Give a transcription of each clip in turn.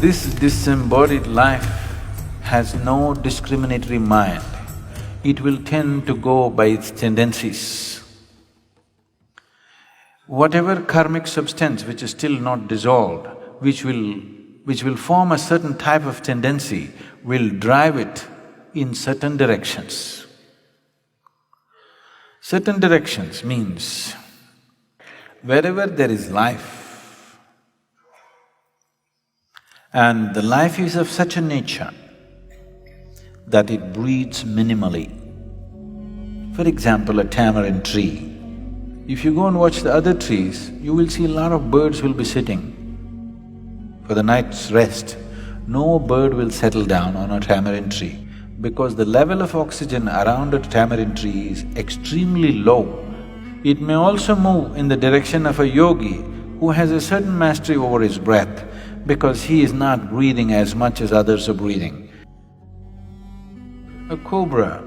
This disembodied life has no discriminatory mind. It will tend to go by its tendencies. Whatever karmic substance which is still not dissolved, which will form a certain type of tendency, will drive it in certain directions. Certain directions means wherever there is life, and the life is of such a nature that it breeds minimally. For example, a tamarind tree. If you go and watch the other trees, you will see a lot of birds will be sitting for the night's rest. No bird will settle down on a tamarind tree because the level of oxygen around a tamarind tree is extremely low. It may also move in the direction of a yogi who has a certain mastery over his breath because he is not breathing as much as others are breathing. A cobra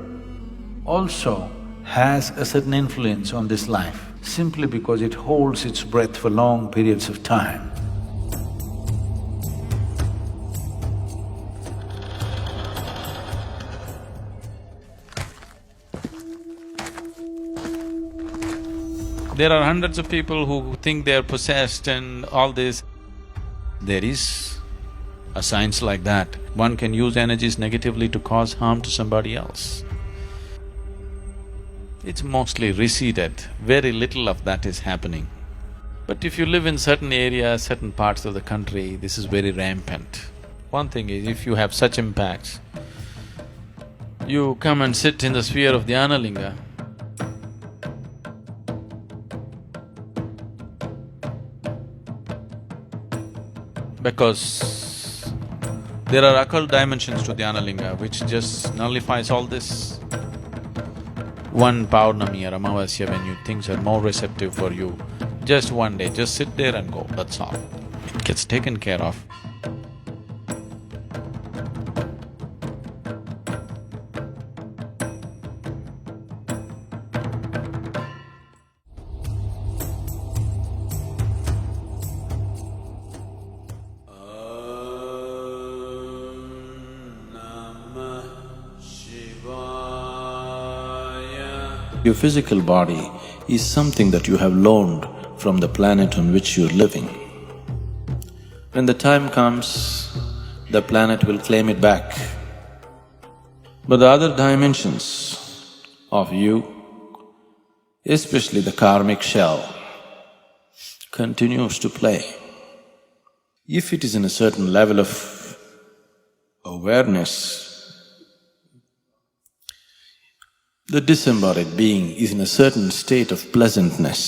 also has a certain influence on this life simply because it holds its breath for long periods of time. There are hundreds of people who think they are possessed and all this. There is a science like that. One can use energies negatively to cause harm to somebody else. It's mostly receded, very little of that is happening. But if you live in certain areas, certain parts of the country, this is very rampant. One thing is, if you have such impacts, you come and sit in the sphere of Dhyana Linga, because there are occult dimensions to Dhyana Linga which just nullifies all this. One Paurnami or Amavasya when things are more receptive for you, just one day, just sit there and go, that's all. It gets taken care of. Your physical body is something that you have loaned from the planet on which you're living. When the time comes, the planet will claim it back. But the other dimensions of you, especially the karmic shell, continues to play. If it is in a certain level of awareness, the disembodied being is in a certain state of pleasantness.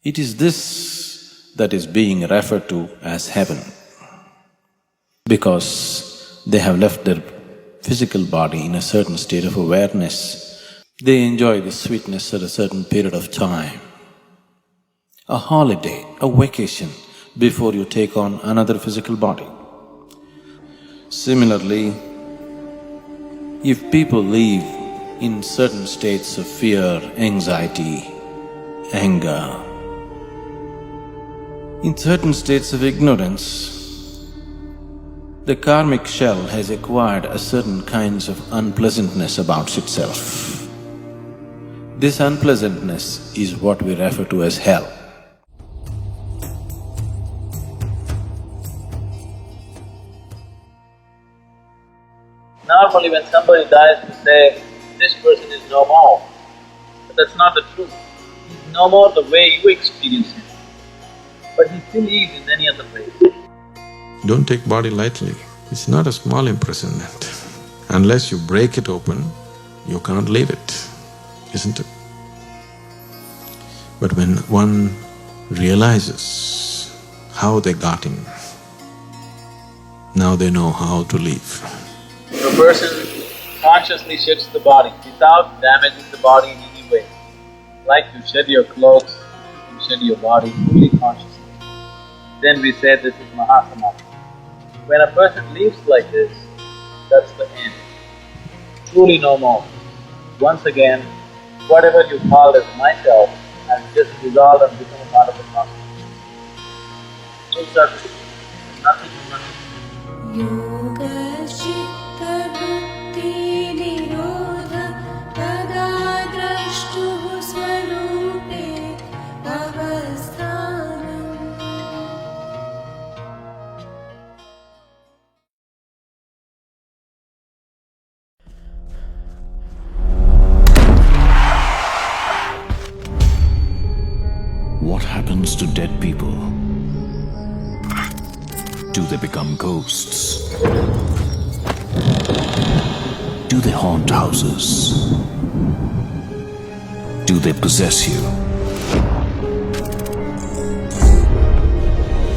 It is this that is being referred to as heaven, because they have left their physical body in a certain state of awareness. They enjoy the sweetness at a certain period of time. A holiday, a vacation, before you take on another physical body. Similarly, if people live in certain states of fear, anxiety, anger, in certain states of ignorance, the karmic shell has acquired a certain kinds of unpleasantness about itself. This unpleasantness is what we refer to as hell. Normally when somebody dies, we say, this person is no more. But that's not the truth. He's no more the way you experience him. But he still is in many other ways. Don't take body lightly. It's not a small imprisonment. Unless you break it open, you can't leave it, isn't it? But when one realizes how they got in, now they know how to leave. If a person consciously sheds the body without damaging the body in any way, like you shed your clothes, you shed your body fully consciously, then we say this is Mahasamadhi. When a person leaves like this, that's the end. Truly no more. Once again, whatever you called as myself has just dissolved and become a part of the consciousness. full circle. There's nothing in front of you. योगश्चित्तवृत्ति निरोध तदा द्रष्टुः स्वरूपे अवस्थानम्। What happens to dead people? Do they become ghosts? Do they haunt houses? Do they possess you?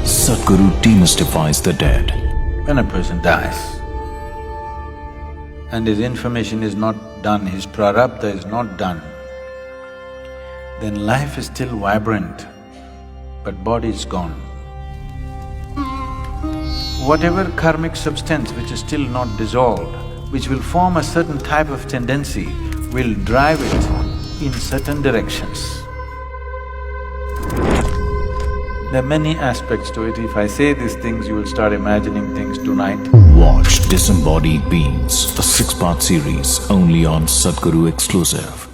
Sadhguru demystifies the dead. When a person dies and his information is not done, his prarabdha is not done, then life is still vibrant, but body is gone. Whatever karmic substance which is still not dissolved, which will form a certain type of tendency, will drive it in certain directions. There are many aspects to it. If I say these things, you will start imagining things tonight. Watch Disembodied Beings, a 6-part series only on Sadhguru Exclusive.